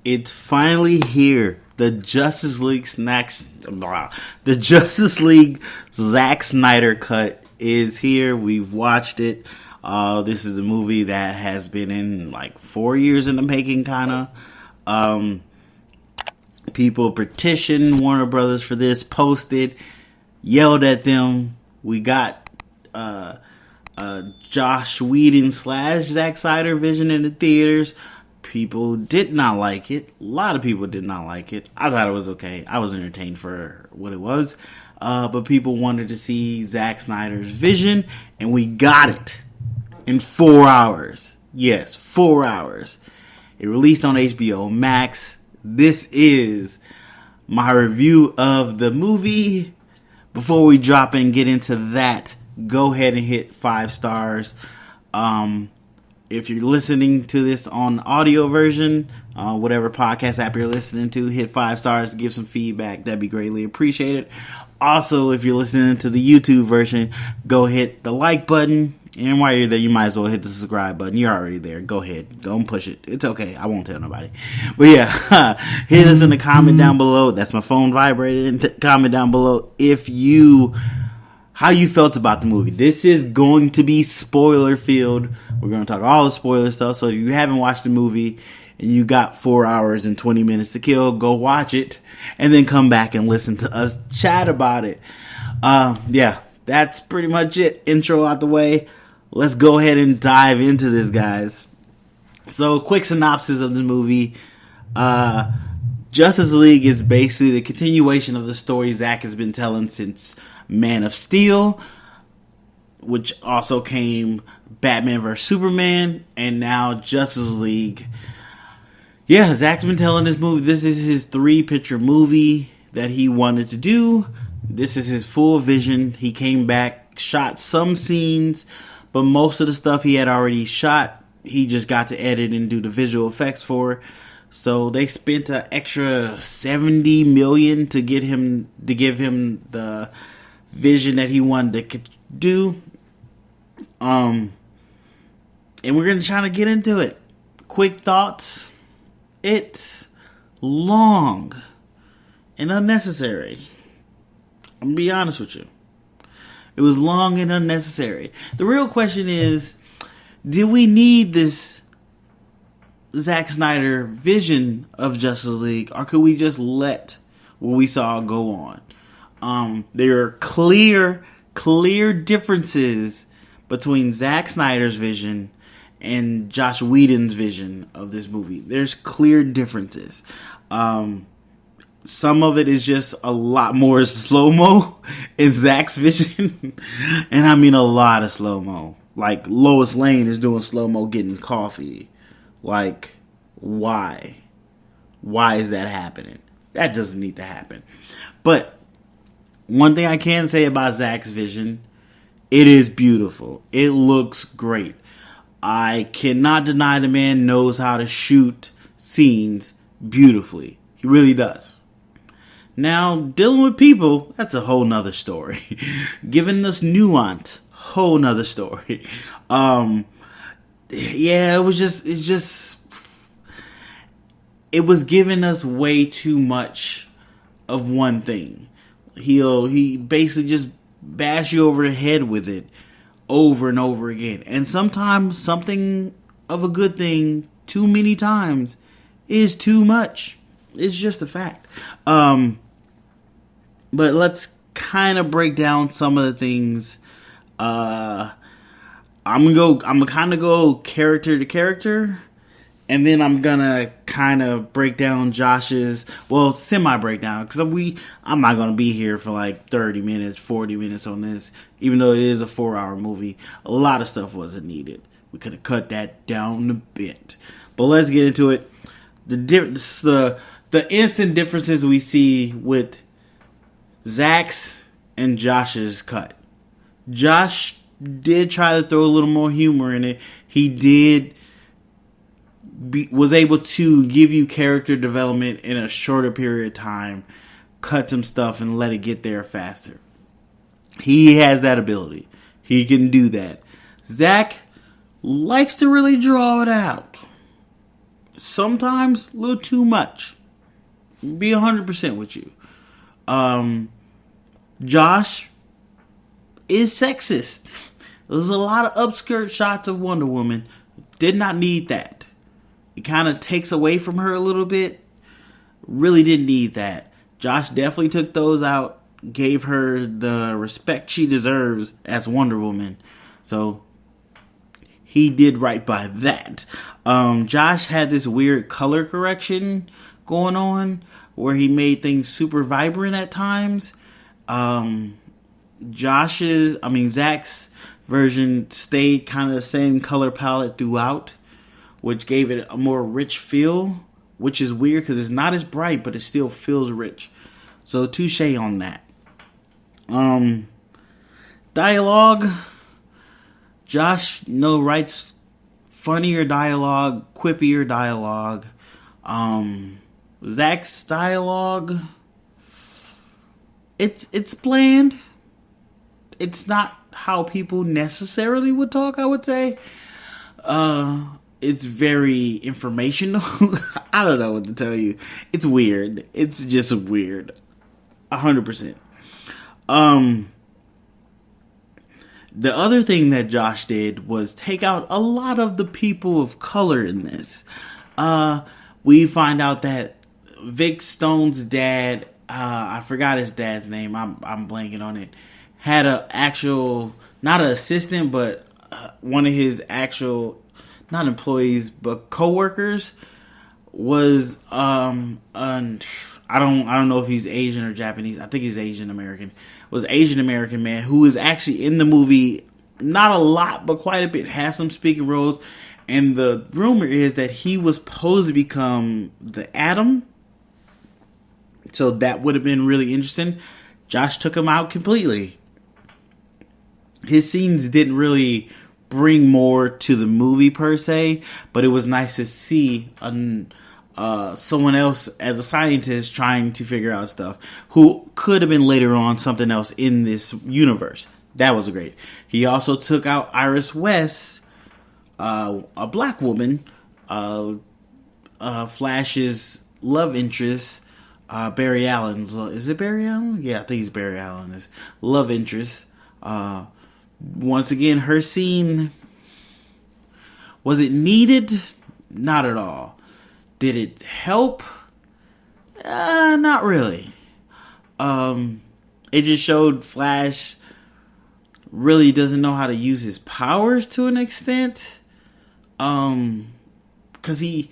It's finally here. The Justice League Zack Snyder cut is here. We've watched it. This is a movie that has been in like 4 years in the making, kind of. People petitioned Warner Brothers for this, posted, yelled at them. We got Josh Whedon / Zack Snyder vision in the theaters. People did not like it. A lot of people did not like it. I thought it was okay. I was entertained for what it was. But people wanted to see Zack Snyder's vision, and we got it in 4 hours. Yes, 4 hours. It released on HBOMax. This is my review of the movie. Before we drop and get into that, go ahead and hit 5 stars. If you're listening to this on audio version, whatever podcast app you're listening to, hit 5 stars, give some feedback. That'd be greatly appreciated. Also, if you're listening to the YouTube version, go hit the like button. And while you're there, you might as well hit the subscribe button. You're already there. Go ahead. Go and push it. It's okay. I won't tell nobody. But yeah, hit us in the comment down below. That's my phone vibrating. Comment down below how you felt about the movie. This is going to be spoiler filled. We're going to talk all the spoiler stuff. So if you haven't watched the movie and you got 4 hours and 20 minutes to kill, go watch it and then come back and listen to us chat about it. Yeah, that's pretty much it. Intro out the way. Let's go ahead and dive into this, guys. So, quick synopsis of the movie. Justice League is basically the continuation of the story Zack has been telling since Man of Steel, which also came Batman vs. Superman, and now Justice League. Yeah, Zack's been telling this movie. This is his 3-picture movie that he wanted to do. This is his full vision. He came back, shot some scenes, but most of the stuff he had already shot. He just got to edit and do the visual effects for. So they spent an extra $70 million to give him the vision that he wanted to do. And we're gonna try to get into it. Quick thoughts. It's long and unnecessary. I'm gonna be honest with you. It was long and unnecessary. The real question is, did we need this Zack Snyder vision of Justice League, or could we just let what we saw go on? There are clear differences between Zack Snyder's vision and Josh Whedon's vision of this movie. There's clear differences. Some of it is just a lot more slow-mo in Zack's vision. And I mean a lot of slow-mo. Like, Lois Lane is doing slow-mo getting coffee. Like, why? Why is that happening? That doesn't need to happen. But one thing I can say about Zack's vision, it is beautiful. It looks great. I cannot deny the man knows how to shoot scenes beautifully. He really does. Now, dealing with people, that's a whole nother story. Giving us nuance, whole nother story. Yeah, it was giving us way too much of one thing. He basically just bash you over the head with it over and over again. And sometimes something of a good thing too many times is too much. It's just a fact. But let's kind of break down some of the things. I'm gonna kind of go character to character, and then I'm gonna kind of break down Josh's, semi breakdown, because I'm not gonna be here for like 30 minutes, 40 minutes on this, even though it is a 4-hour movie. A lot of stuff wasn't needed. We could have cut that down a bit. But let's get into it. The instant differences we see with Zack's and Josh's cut. Josh did try to throw a little more humor in it. He was able to give you character development in a shorter period of time, cut some stuff and let it get there faster. He has that ability. He can do that. Zack likes to really draw it out. sometimes a little too much. Be 100% with you. Josh is sexist. There's a lot of upskirt shots of Wonder Woman. Did not need that. It kind of takes away from her a little bit. Really didn't need that. Josh definitely took those out. Gave her the respect she deserves as Wonder Woman. So he did right by that. Josh had this weird color correction going on where he made things super vibrant at times. Zack's version stayed kind of the same color palette throughout, which gave it a more rich feel, which is weird because it's not as bright, but it still feels rich. So touche on that. Dialogue. Josh writes funnier dialogue, quippier dialogue. Zack's dialogue, it's bland. It's not how people necessarily would talk, I would say. It's very informational. I don't know what to tell you. It's weird. It's just weird. 100%. The other thing that Josh did was take out a lot of the people of color in this. We find out that Vic Stone's dad, I forgot his dad's name, I'm blanking on it, had a actual, not an assistant, but one of his actual, not employees, but co-workers was, I don't know if he's Asian or Japanese, I think he's Asian American, was Asian American man who is actually in the movie, not a lot, but quite a bit, has some speaking roles, and the rumor is that he was supposed to become the Atom. So that would have been really interesting. Josh took him out completely. His scenes didn't really bring more to the movie per se, but it was nice to see someone else as a scientist trying to figure out stuff who could have been later on something else in this universe. That was great. He also took out Iris West, a black woman, Flash's love interest. Barry Allen. Is it Barry Allen? Yeah, I think it's Barry Allen. His love interest. Once again, her scene, was it needed? Not at all. Did it help? Not really. It just showed Flash really doesn't know how to use his powers to an extent. Because he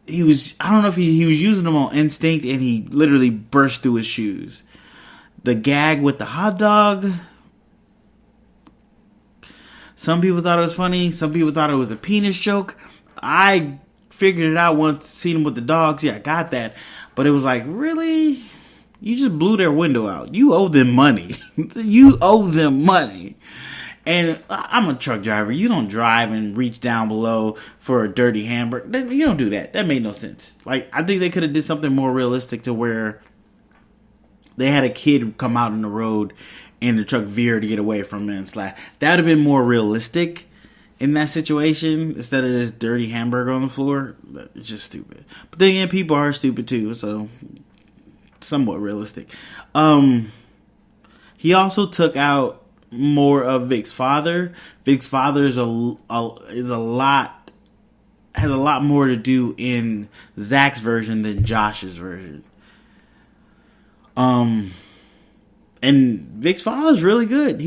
was, I don't know if he was using them on instinct and he literally burst through his shoes. The gag with the hot dog, some people thought it was funny. Some people thought it was a penis joke. I figured it out once seen him with the dogs. Yeah, I got that. But it was like, really? You just blew their window out. You owe them money. You owe them money. And I'm a truck driver. You don't drive and reach down below for a dirty hamburger. You don't do that. That made no sense. Like, I think they could have did something more realistic to where they had a kid come out in the road and the truck veered to get away from it and slap. That would have been more realistic in that situation instead of this dirty hamburger on the floor. It's just stupid. But then again, people are stupid too, so somewhat realistic. He also took out more of Vic's father. Vic's father has a lot more to do in Zack's version than Josh's version. And Vic's father is really good.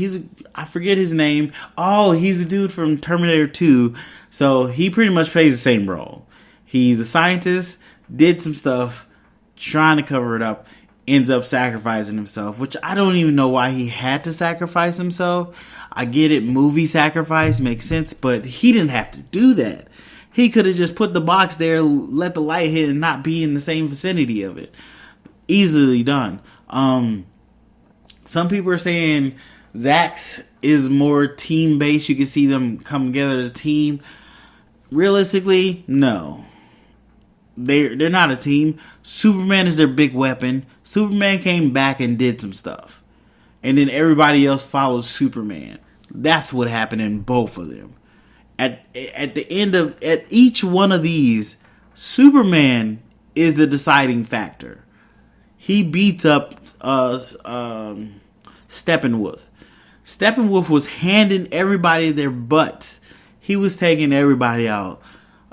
I forget his name. Oh, he's the dude from Terminator 2. So he pretty much plays the same role. He's a scientist, did some stuff, trying to cover it up, ends up sacrificing himself, which I don't even know why he had to sacrifice himself. I get it, movie sacrifice makes sense, but he didn't have to do that. He could have just put the box there, let the light hit, and not be in the same vicinity of it. Easily done. Some people are saying Zack's is more team-based. You can see them come together as a team. Realistically, no. They're not a team. Superman is their big weapon. Superman came back and did some stuff. And then everybody else follows Superman. That's what happened in both of them. At the end of at each one of these, Superman is the deciding factor. He beats up Steppenwolf. Steppenwolf was handing everybody their butts. He was taking everybody out.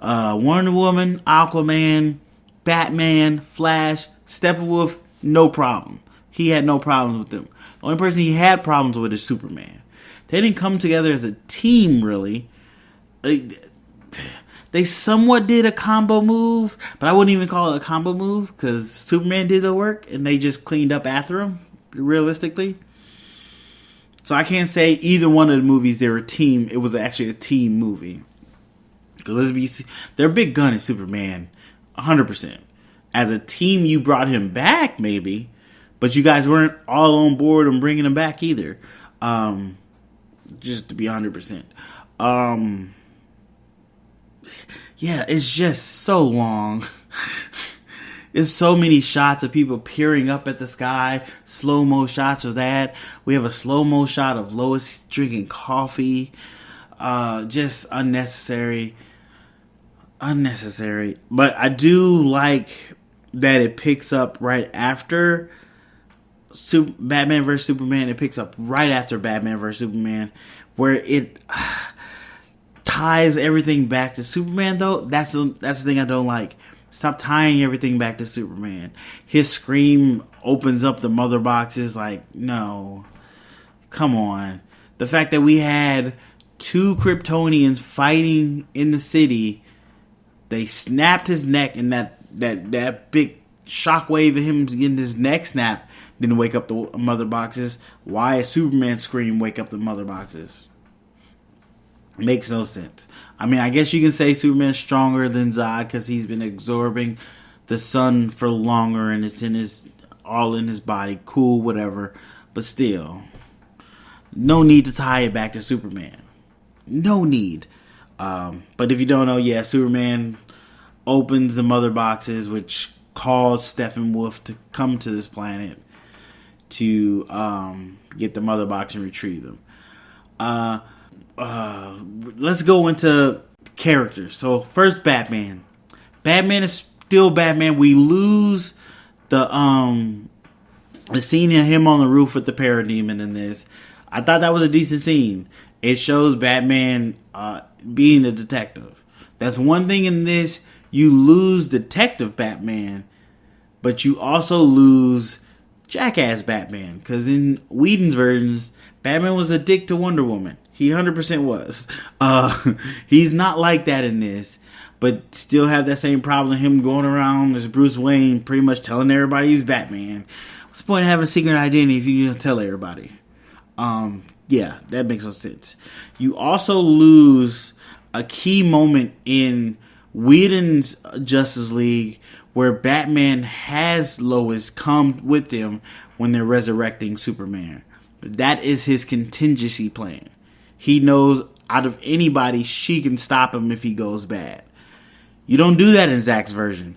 Wonder Woman, Aquaman, Batman, Flash, Steppenwolf, no problem. He had no problems with them. The only person he had problems with is Superman. They didn't come together as a team, really. They somewhat did a combo move, but I wouldn't even call it a combo move because Superman did the work and they just cleaned up after him, realistically. So I can't say either one of the movies they were a team. It was actually a team movie. Because their big gun is Superman, 100%. As a team, you brought him back, maybe, but you guys weren't all on board on bringing him back either. Just to be 100%. Yeah, it's just so long. There's so many shots of people peering up at the sky. Slow-mo shots of that. We have a slow-mo shot of Lois drinking coffee. Just unnecessary. But I do like that it picks up right after Batman vs. Superman. It picks up right after Batman vs. Superman, where it ties everything back to Superman, though. That's the thing I don't like. Stop tying everything back to Superman. His scream opens up the mother boxes. Like, no. Come on. The fact that we had two Kryptonians fighting in the city. They snapped his neck, and that big shockwave of him getting his neck snapped didn't wake up the mother boxes. Why is Superman's scream wake up the mother boxes? Makes no sense. I mean, I guess you can say Superman's stronger than Zod because he's been absorbing the sun for longer and it's all in his body. Cool, whatever. But still, no need to tie it back to Superman. No need. But if you don't know, yeah, Superman opens the mother boxes, which calls Steppenwolf to come to this planet to get the mother box and retrieve them. Let's go into characters. So first, Batman. Batman is still Batman. We lose the scene of him on the roof with the parademon in this. I thought that was a decent scene. It shows Batman being a detective. That's one thing in this. You lose Detective Batman, but you also lose Jackass Batman. Because in Whedon's versions, Batman was a dick to Wonder Woman. He 100% was. He's not like that in this, but still have that same problem. Him going around as Bruce Wayne, pretty much telling everybody he's Batman. What's the point of having a secret identity if you just tell everybody? Yeah, that makes no sense. You also lose a key moment in Whedon's Justice League where Batman has Lois come with him when they're resurrecting Superman. That is his contingency plan. He knows out of anybody, she can stop him if he goes bad. You don't do that in Zack's version.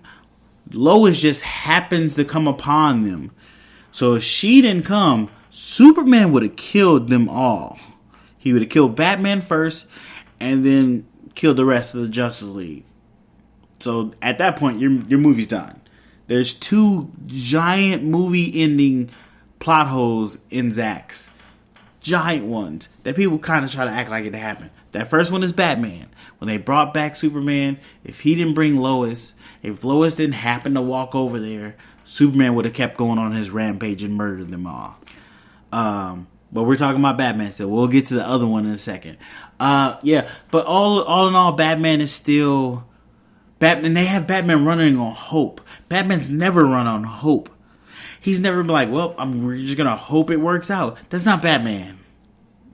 Lois just happens to come upon them. So if she didn't come, Superman would have killed them all. He would have killed Batman first and then killed the rest of the Justice League. So at that point, your movie's done. There's two giant movie-ending plot holes in Zack's. Giant ones that people kind of try to act like it happened. That first one is Batman. When they brought back Superman, if he didn't bring Lois, if Lois didn't happen to walk over there, Superman would have kept going on his rampage and murdered them all. But we're talking about Batman still. We'll get to the other one in a second. Yeah, but all in all, Batman is still Batman. They have Batman running on hope. Batman's never run on hope. He's never been like, well, we're just going to hope it works out. That's not Batman.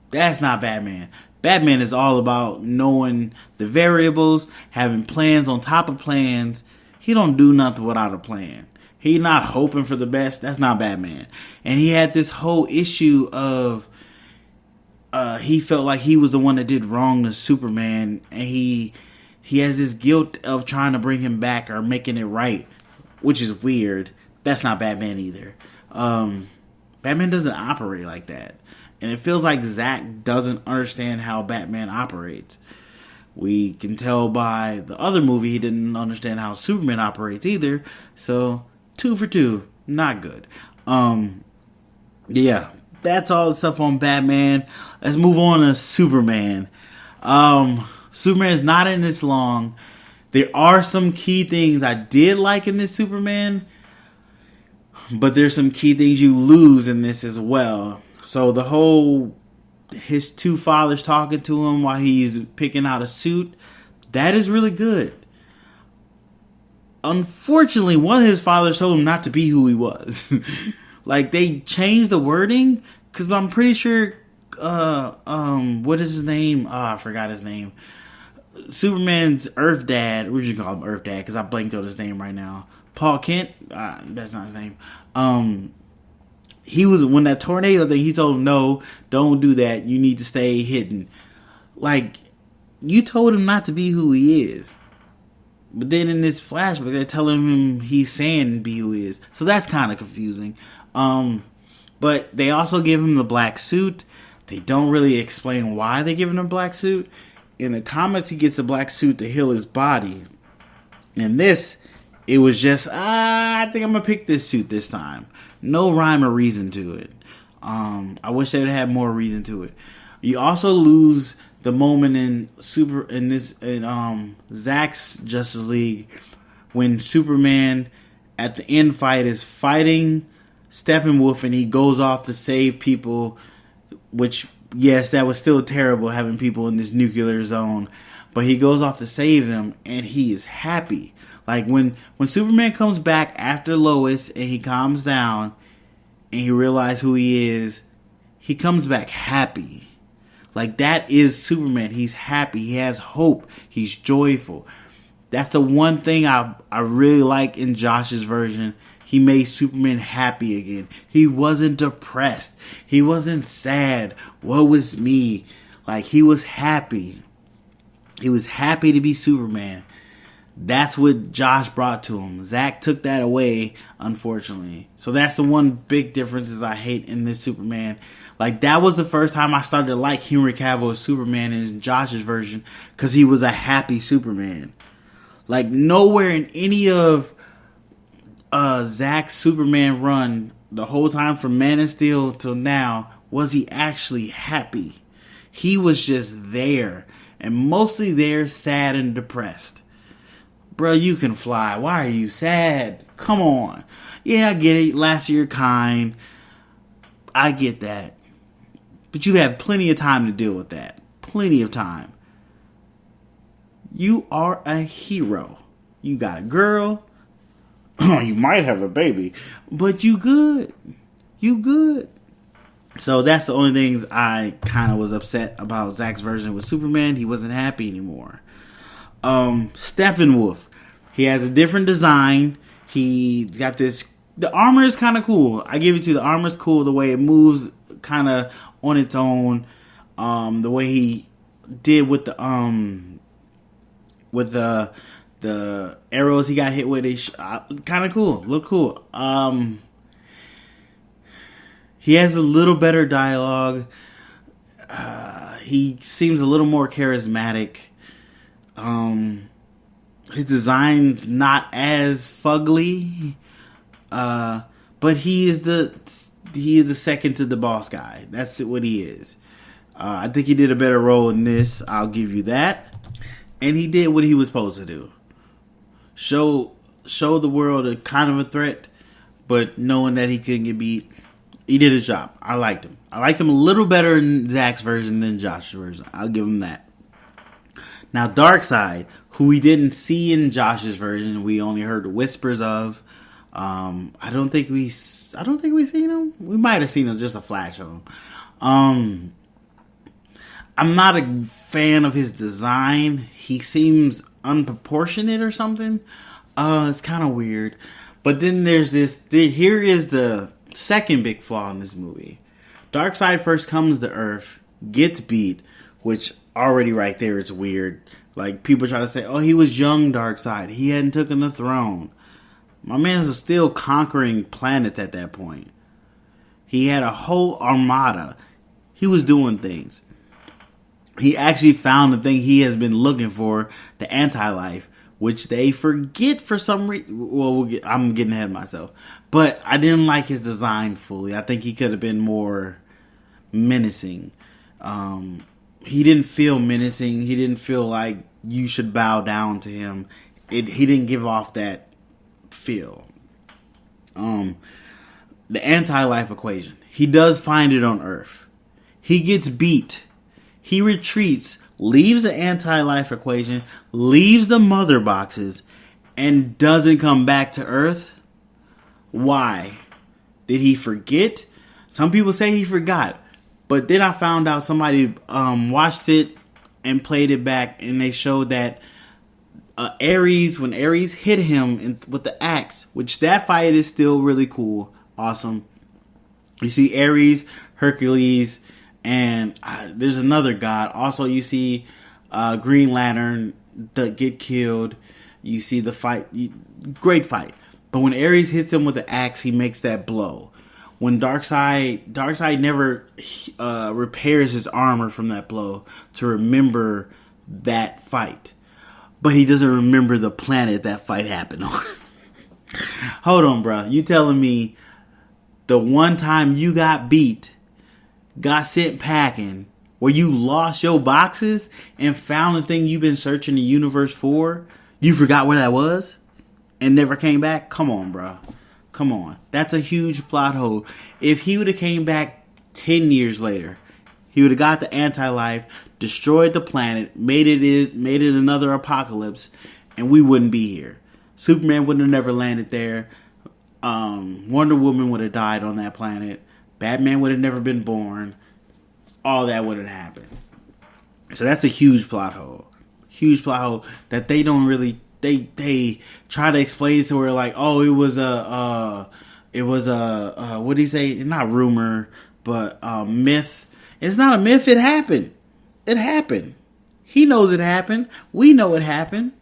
That's not Batman. Batman is all about knowing the variables, having plans on top of plans. He don't do nothing without a plan. He not hoping for the best. That's not Batman. And he had this whole issue of he felt like he was the one that did wrong to Superman. And he has this guilt of trying to bring him back or making it right, which is weird. That's not Batman either. Batman doesn't operate like that. And it feels like Zack doesn't understand how Batman operates. We can tell by the other movie he didn't understand how Superman operates either. So 2 for 2, not good. Yeah, that's all the stuff on Batman. Let's move on to Superman. Superman is not in this long. There are some key things I did like in this Superman, but there's some key things you lose in this as well. So the whole, his two fathers talking to him while he's picking out a suit, that is really good. Unfortunately, one of his fathers told him not to be who he was. Like, they changed the wording, because I'm pretty sure, what is his name? I forgot his name. Superman's Earth Dad, we're just call him Earth Dad because I blanked on his name right now. Paul Kent, that's not his name. He was, when that tornado thing, he told him, no, don't do that. You need to stay hidden. Like, you told him not to be who he is. But then in this flashback, they're telling him he's saying be who he is. So that's kind of confusing. But they also give him the black suit. They don't really explain why they give him a black suit. In the comics, he gets a black suit to heal his body. In this, it was just, I think I'm going to pick this suit this time. No rhyme or reason to it. I wish they'd had more reason to it. You also lose the moment in Zack's Justice League when Superman at the end fight is fighting Steppenwolf and he goes off to save people, which, yes, that was still terrible having people in this nuclear zone, but he goes off to save them and he is happy. Like when Superman comes back after Lois and he calms down and he realizes who he is, he comes back happy. Like, that is Superman. He's happy. He has hope. He's joyful. That's the one thing I really like in Josh's version. He made Superman happy again. He wasn't depressed. He wasn't sad. Woe is me. Like, he was happy. He was happy to be Superman. That's what Josh brought to him. Zack took that away, unfortunately. So that's the one big difference is I hate in this Superman. Like, that was the first time I started to like Henry Cavill as Superman in Josh's version, because he was a happy Superman. Like, nowhere in any of Zack's Superman run, the whole time from Man of Steel till now, was he actually happy. He was just there, and mostly there, sad and depressed. Bro, you can fly. Why are you sad? Come on. Yeah, I get it. Last year, kind. I get that. But you have plenty of time to deal with that. Plenty of time. You are a hero. You got a girl. You might have a baby. But you good. You good. So that's the only things I kind of was upset about Zack's version with Superman. He wasn't happy anymore. Steppenwolf. He has a different design. He got this. The armor is kind of cool. I give it to you. The armor is cool. The way it moves kind of on its own. The way he did with the arrows he got hit with. Kind of cool. Look cool. He has a little better dialogue. He seems a little more charismatic. His design's not as fugly, but he is the second to the boss guy. That's what he is. I think he did a better role in this. I'll give you that. And he did what he was supposed to do. Show the world a kind of a threat, but knowing that he couldn't get beat, he did his job. I liked him. I liked him a little better in Zack's version than Josh's version. I'll give him that. Now, Darkseid, who we didn't see in Josh's version, we only heard whispers of. I don't think we seen him. We might have seen him, just a flash of him. I'm not a fan of his design. He seems unproportionate or something. It's kind of weird. But then there's this. Here is the second big flaw in this movie. Darkseid first comes to Earth, gets beat, which already right there it's weird. Like, people try to say, oh, he was young Darkseid. He hadn't taken the throne. My man was still conquering planets at that point. He had a whole armada. He was doing things. he actually found the thing he has been looking for, the anti-life, which they forget for some reason. Well, I'm getting ahead of myself. But I didn't like his design fully. I think he could have been more menacing. He didn't feel menacing. He didn't feel like you should bow down to him. He didn't give off that feel. The anti-life equation. He does find it on Earth. He gets beat. He retreats, leaves the anti-life equation, leaves the mother boxes, and doesn't come back to Earth. Why? Did he forget? Some people say he forgot. But then I found out somebody watched it and played it back, and they showed that when Ares hit him with the axe, which that fight is still really cool, awesome. You see Ares, Hercules, and there's another god. Also, you see Green Lantern get killed. You see the fight. Great fight. But when Ares hits him with the axe, he makes that blow. When Darkseid never repairs his armor from that blow to remember that fight. But he doesn't remember the planet that fight happened on. Hold on, bro. You telling me the one time you got beat, got sent packing, where you lost your boxes and found the thing you've been searching the universe for, you forgot where that was and never came back? Come on, bro. Come on. That's a huge plot hole. If he would have came back 10 years later, he would have got the anti-life, destroyed the planet, made it another apocalypse, and we wouldn't be here. Superman would have never landed there. Wonder Woman would have died on that planet. Batman would have never been born. All that would have happened. So that's a huge plot hole. Huge plot hole that they don't really. They try to explain it to her like, oh, it was a what do you say? Not rumor, but myth. It's not a myth. It happened. It happened. He knows it happened. We know it happened.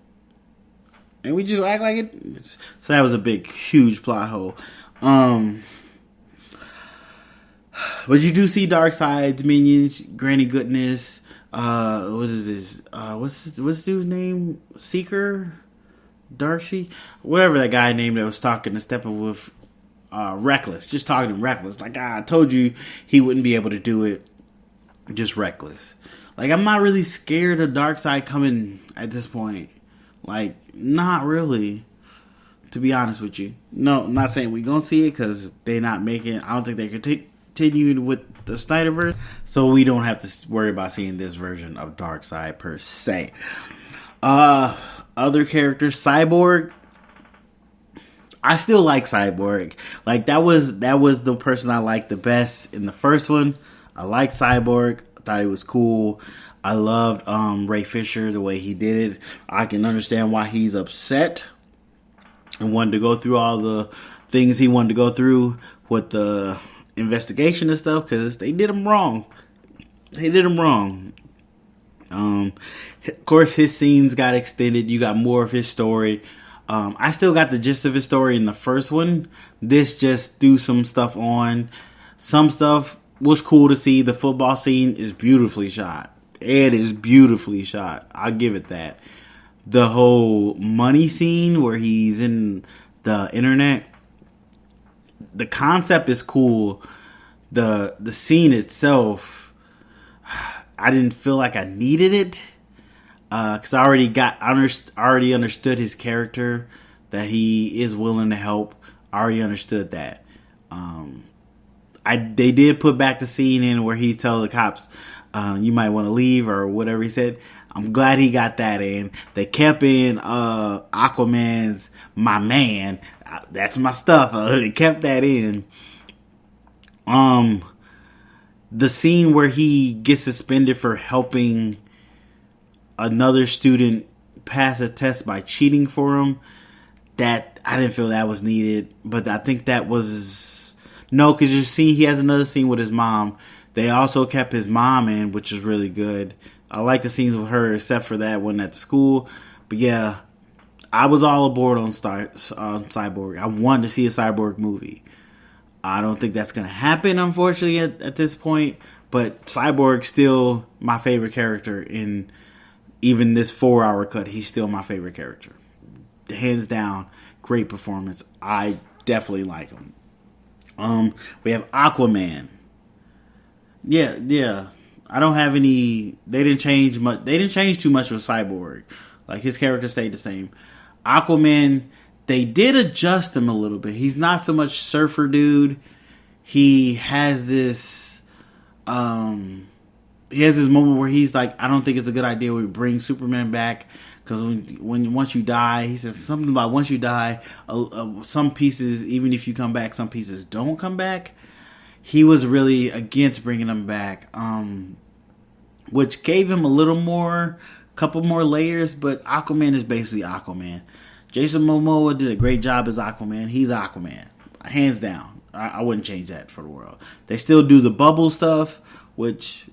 And we just act like it. So that was a big, huge plot hole. But you do see Darkseid's minions, Granny Goodness. What is this? What's dude's name? Seeker, Darkseid, whatever that guy named that was talking to Steppenwolf. Reckless, just talking to Reckless. Like I told you, he wouldn't be able to do it. Just Reckless. Like I'm not really scared of Darkseid coming at this point. Like not really. To be honest with you, no, I'm not saying we gonna see it because they're not making. I don't think they continue with the Snyderverse, so we don't have to worry about seeing this version of Darkseid per se. Other characters, Cyborg. I still like Cyborg. Like that was the person I liked the best in the first one. I liked Cyborg. I thought he was cool. I loved Ray Fisher, the way he did it. I can understand why he's upset and wanted to go through all the things he wanted to go through with the investigation and stuff, because they did him wrong. Of course, his scenes got extended. You got more of his story. I still got the gist of his story in the first one. This just do some stuff on. Some stuff was cool to see. The football scene is beautifully shot. It is beautifully shot. I'll give it that. The whole money scene where he's in the internet, the concept is cool. The scene itself, I didn't feel like I needed it. Because I already understood his character, that he is willing to help. I already understood that. They did put back the scene in where he tells the cops, you might want to leave or whatever he said. I'm glad he got that in. They kept in Aquaman's my man. That's my stuff. They kept that in. The scene where he gets suspended for helping another student pass a test by cheating for him, that I didn't feel that was needed. But I think that was because you see he has another scene with his mom. They also kept his mom in, which is really good. I like the scenes with her, except for that one at the school. But yeah, I was all aboard on Cyborg. I wanted to see a Cyborg movie. I don't think that's going to happen, unfortunately, at this point. But Cyborg's still my favorite character in even this 4-hour cut. He's still my favorite character. Hands down, great performance. I definitely like him. We have Aquaman. Yeah. I don't have any. They didn't change much. They didn't change too much with Cyborg. Like, his character stayed the same. Aquaman, they did adjust him a little bit. He's not so much surfer dude. He has this. He has this moment where he's like, I don't think it's a good idea we bring Superman back, because once you die, he says something about once you die, some pieces, even if you come back, some pieces don't come back. He was really against bringing them back, which gave him couple more layers. But Aquaman is basically Aquaman. Jason Momoa did a great job as Aquaman. He's Aquaman, hands down. I wouldn't change that for the world. They still do the bubble stuff, which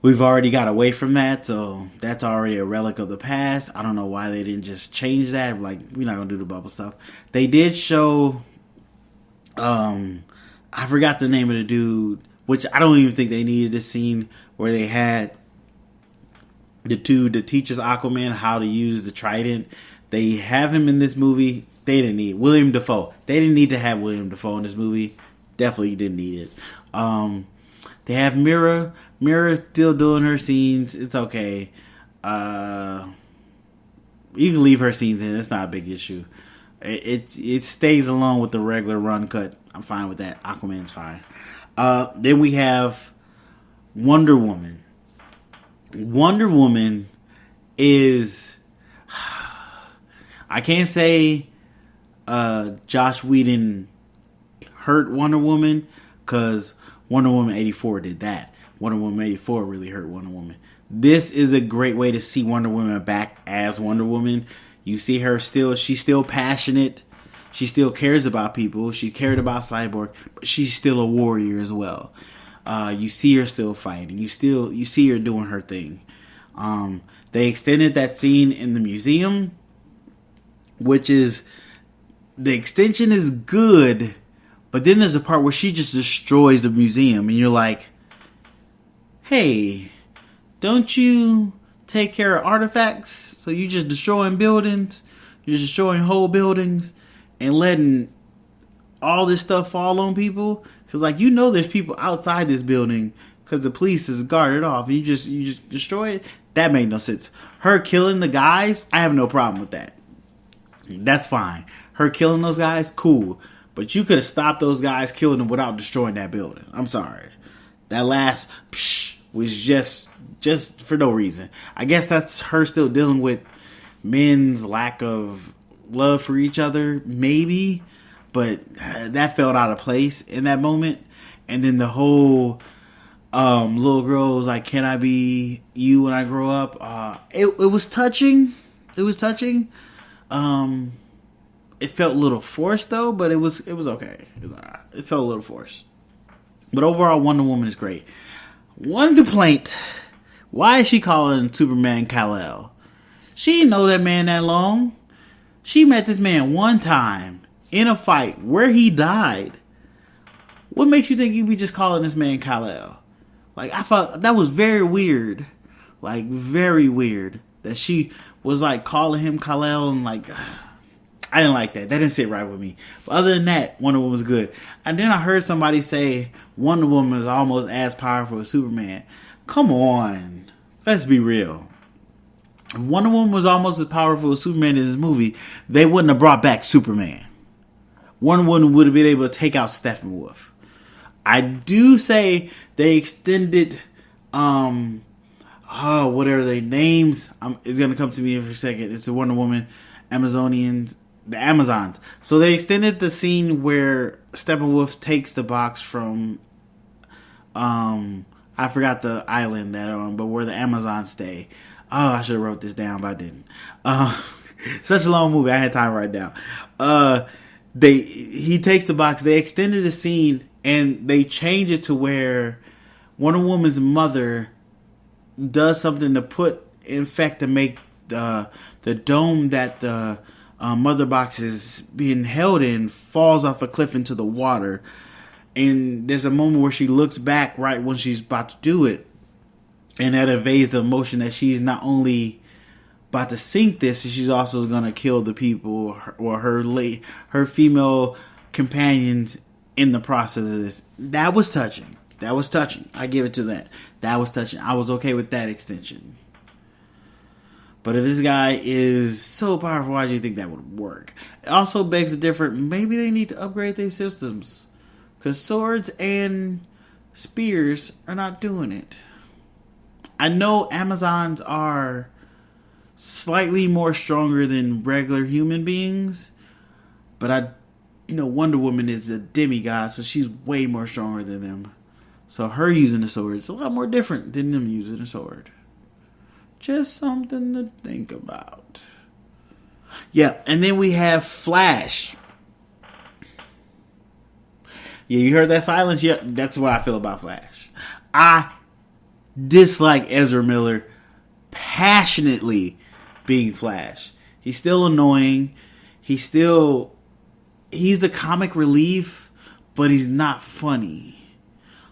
we've already got away from that, so that's already a relic of the past. I don't know why they didn't just change that. Like, we're not gonna do the bubble stuff. They did show. I forgot the name of the dude, which I don't even think they needed this scene where they had the two that teaches Aquaman how to use the trident. They have him in this movie. They didn't need William Dafoe. They didn't need to have William Dafoe in this movie. Definitely didn't need it. They have Mira. Mira's still doing her scenes. It's okay. You can leave her scenes in. It's not a big issue. It stays along with the regular run cut. I'm fine with that. Aquaman's fine. Then we have Wonder Woman. Wonder Woman is... I can't say Josh Whedon hurt Wonder Woman, because Wonder Woman 84 did that. Wonder Woman 84 really hurt Wonder Woman. This is a great way to see Wonder Woman back as Wonder Woman. You see her she's still passionate. She still cares about people. She cared about Cyborg, but she's still a warrior as well. You see her still fighting. You see her doing her thing. They extended that scene in the museum, which is, the extension is good, but then there's a part where she just destroys the museum, and you're like, hey, don't you take care of artifacts? So you just destroying buildings, you're destroying whole buildings, and letting all this stuff fall on people? Because, like, there's people outside this building because the police is guarded off. You just destroy it? That made no sense. Her killing the guys, I have no problem with that. That's fine. Her killing those guys, cool. But you could have stopped those guys, killing them without destroying that building. I'm sorry. That last was just for no reason. I guess that's her still dealing with men's lack of love for each other, maybe. But that felt out of place in that moment. And then the whole little girl was like, can I be you when I grow up? It was touching. It was touching. It felt a little forced though, but it was okay. It felt a little forced. But overall, Wonder Woman is great. One complaint: why is she calling Superman Kal-El? She didn't know that man that long. She met this man one time in a fight where he died. What makes you think you'd be just calling this man Kal-El? Like, I thought that was very weird. Like, very weird that she was like calling him Kal-El, and like, I didn't like that. That didn't sit right with me. But other than that, Wonder Woman was good. And then I heard somebody say Wonder Woman is almost as powerful as Superman. Come on. Let's be real. If Wonder Woman was almost as powerful as Superman in this movie, they wouldn't have brought back Superman. Wonder Woman would have been able to take out Steppenwolf. I do say they extended, what are their names? It's going to come to me in a second. It's the Wonder Woman the Amazons. So they extended the scene where Steppenwolf takes the box from, I forgot the island but where the Amazons stay. Oh, I should have wrote this down, but I didn't. Such a long movie, I had time to write it down. He takes the box. They extended the scene and they change it to where Wonder Woman's mother does something to make the dome that the mother box is being held in falls off a cliff into the water. And there's a moment where she looks back right when she's about to do it. And that evades the emotion that she's not only about to sink this, she's also going to kill the people or her female companions in the process of this. That was touching. I give it to that. That was touching. I was okay with that extension. But if this guy is so powerful, why do you think that would work? It also begs a different, maybe they need to upgrade their systems. Because swords and spears are not doing it. I know Amazons are slightly more stronger than regular human beings. But Wonder Woman is a demigod, so she's way more stronger than them. So her using a sword is a lot more different than them using a sword. Just something to think about. Yeah, and then we have Flash. Yeah, you heard that silence? Yeah, that's what I feel about Flash. I dislike Ezra Miller passionately being Flash. He's still annoying. He's the comic relief, but he's not funny.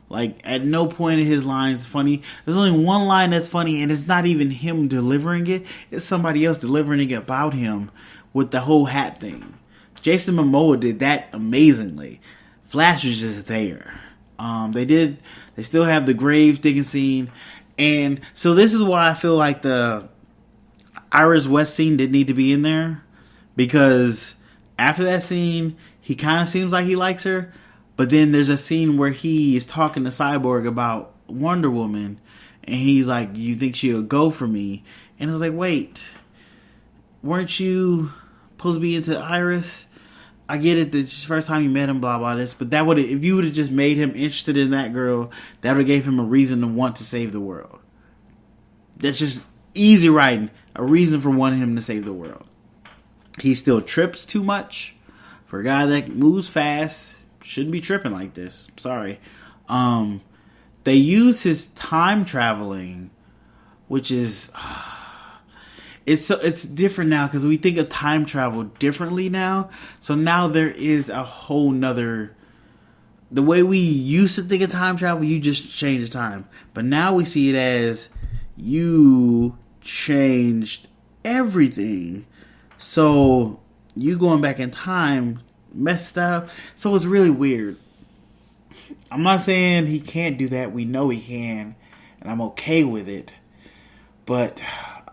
Like, at no point in his lines funny. There's only one line that's funny, and it's not even him delivering it. It's somebody else delivering it about him with the whole hat thing. Jason Momoa did that amazingly. Flash was just there. They still have the grave digging scene. And so this is why I feel like the Iris West scene didn't need to be in there. Because after that scene, he kind of seems like he likes her. But then there's a scene where he is talking to Cyborg about Wonder Woman. And he's like, you think she'll go for me? And it's like, wait. Weren't you supposed to be into Iris? I get it, the first time you met him, blah, blah, this. But that would, if you would have just made him interested in that girl, that would have gave him a reason to want to save the world. That's just easy writing. A reason for wanting him to save the world. He still trips too much. For a guy that moves fast, shouldn't be tripping like this. Sorry. They use his time traveling, which is it's different now because we think of time travel differently now. So now there is a whole nother. The way we used to think of time travel, you just change time, but now we see it as you changed everything. So you going back in time messed that up. So it's really weird. I'm not saying he can't do that. We know he can. And I'm okay with it. But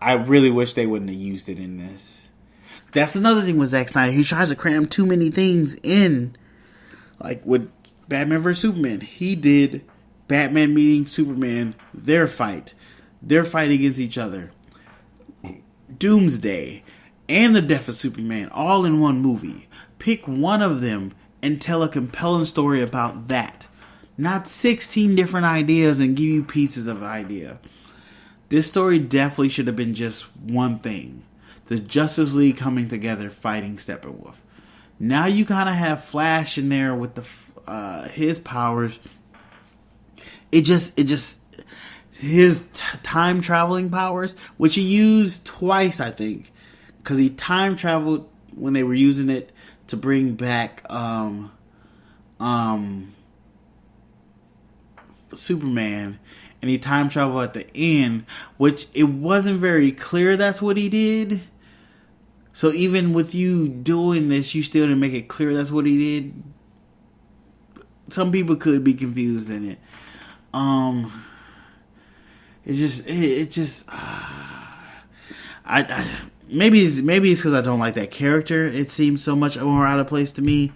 I really wish they wouldn't have used it in this. That's another thing with Zack Snyder. He tries to cram too many things in. Like with Batman vs. Superman. He did Batman meeting Superman. Their fight against each other. Doomsday. And the death of Superman. All in one movie. Pick one of them and tell a compelling story about that. Not 16 different ideas and give you pieces of idea. This story definitely should have been just one thing. The Justice League coming together fighting Steppenwolf. Now you kind of have Flash in there with his powers. His time traveling powers, which he used twice, I think. Because he time traveled when they were using it to bring back Superman, and he time traveled at the end, which it wasn't very clear that's what he did. So even with you doing this, you still didn't make it clear that's what he did. Some people could be confused in it. Maybe it's because I don't like that character. It seems so much more out of place to me.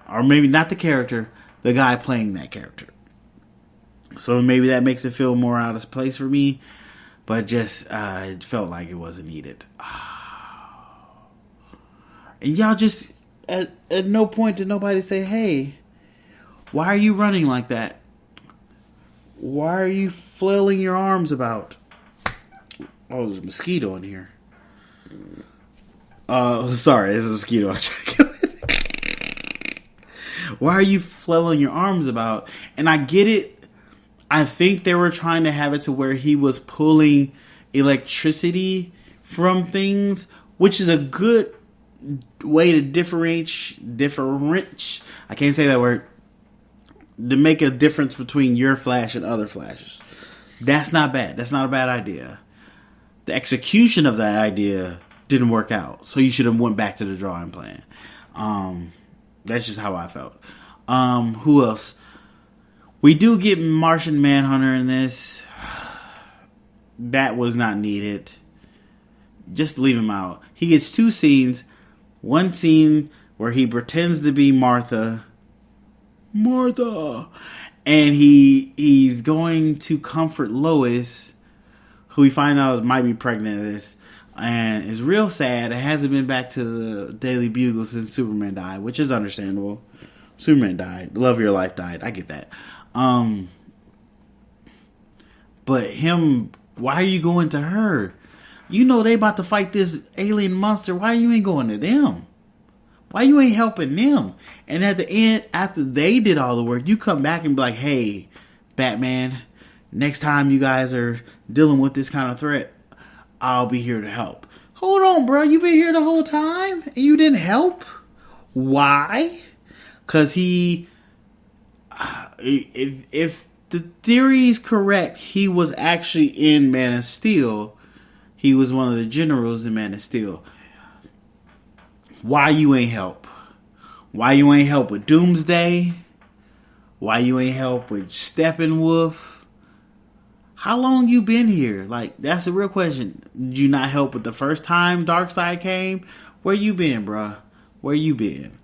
Or maybe not the character, the guy playing that character. So maybe that makes it feel more out of place for me. But just, it felt like it wasn't needed. And y'all just, at no point did nobody say, hey, why are you running like that? Why are you flailing your arms about? Oh, there's a mosquito in here. Sorry, there's a mosquito. I'm trying to kill it. Why are you flailing your arms about? And I get it. I think they were trying to have it to where he was pulling electricity from things, which is a good way to differentiate. I can't say that word. to make a difference between your Flash and other Flashes. That's not bad. That's not a bad idea. The execution of that idea didn't work out, so you should have went back to the drawing plan. That's just how I felt. Who else? We do get Martian Manhunter in this. That was not needed. Just leave him out. He gets 2 scenes. One scene where he pretends to be Martha, and he's going to comfort Lois, who we find out might be pregnant, and is real sad. It hasn't been back to the Daily Bugle since Superman died, which is understandable. Superman died. The love of your life died. I get that. But him, why are you going to her? You know they about to fight this alien monster. Why you ain't going to them? Why you ain't helping them? And at the end, after they did all the work, you come back and be like, hey, Batman, next time you guys are dealing with this kind of threat, I'll be here to help. Hold on, bro. You been here the whole time and you didn't help? Why? Because he... If the theory is correct, he was actually in Man of Steel. He was one of the generals in Man of Steel. Why you ain't help? Why you ain't help with Doomsday? Why you ain't help with Steppenwolf? How long you been here? Like, that's a real question. Did you not help with the first time Darkseid came? Where you been, bruh? Where you been?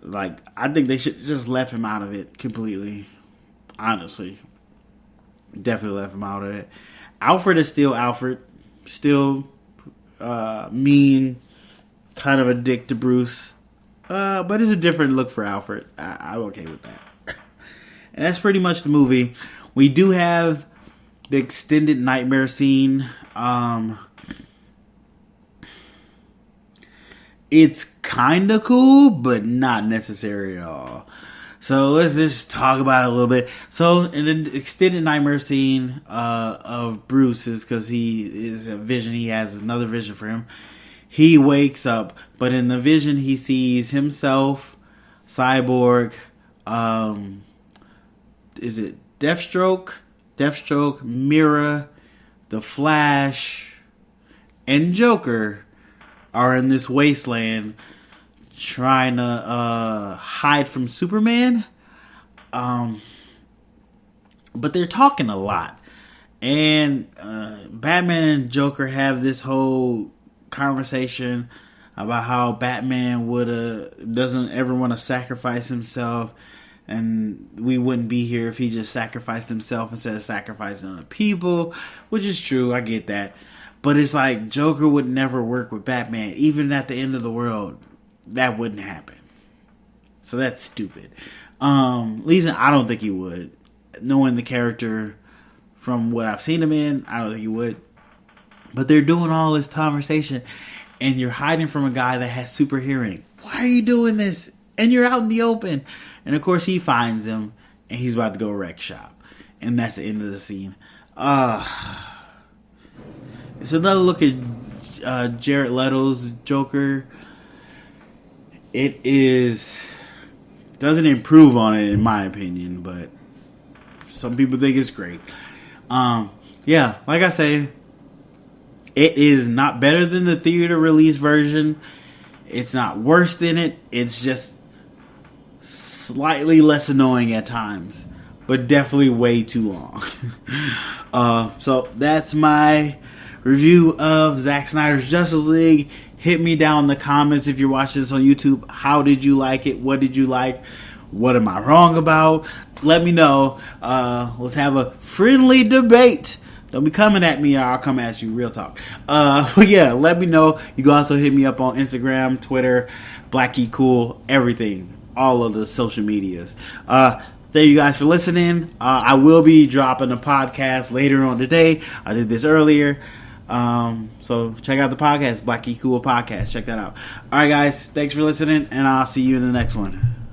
Like, I think they should just left him out of it completely. Honestly. Definitely left him out of it. Alfred is still Alfred. Still mean. Kind of a dick to Bruce. But it's a different look for Alfred. I'm okay with that. And that's pretty much the movie. We do have the extended nightmare scene. It's kind of cool, but not necessary at all. So let's just talk about it a little bit. So in the extended nightmare scene of Bruce's, because he is a vision, he has another vision for him. He wakes up, but in the vision he sees himself, Cyborg, is it Deathstroke, Mira, the Flash, and Joker are in this wasteland trying to hide from Superman. But they're talking a lot. And Batman and Joker have this whole conversation about how Batman doesn't ever want to sacrifice himself, and we wouldn't be here if he just sacrificed himself instead of sacrificing other people, which is true. I get that. But it's like Joker would never work with Batman. Even at the end of the world, that wouldn't happen. So that's stupid. At least I don't think he would. Knowing the character from what I've seen him in, I don't think he would. But they're doing all this conversation, and you're hiding from a guy that has super hearing. Why are you doing this? And you're out in the open. And of course he finds him, and he's about to go wreck shop. And that's the end of the scene. It's another look at Jared Leto's Joker. It doesn't improve on it in my opinion, but some people think it's great. Yeah, like I say, it is not better than the theater release version. It's not worse than it. It's just slightly less annoying at times, but definitely way too long. So that's my review of Zack Snyder's Justice League. Hit me down in the comments if you're watching this on YouTube. How did you like it? What did you like? What am I wrong about? Let me know. Let's have a friendly debate. Don't be coming at me or I'll come at you. Real talk. But yeah, let me know. You can also hit me up on Instagram, Twitter, BlackieCool, everything. All of the social medias. Thank you guys for listening. I will be dropping a podcast later on today. I did this earlier. So check out the podcast, BlackieCool Podcast. Check that out. Alright guys, thanks for listening, and I'll see you in the next one.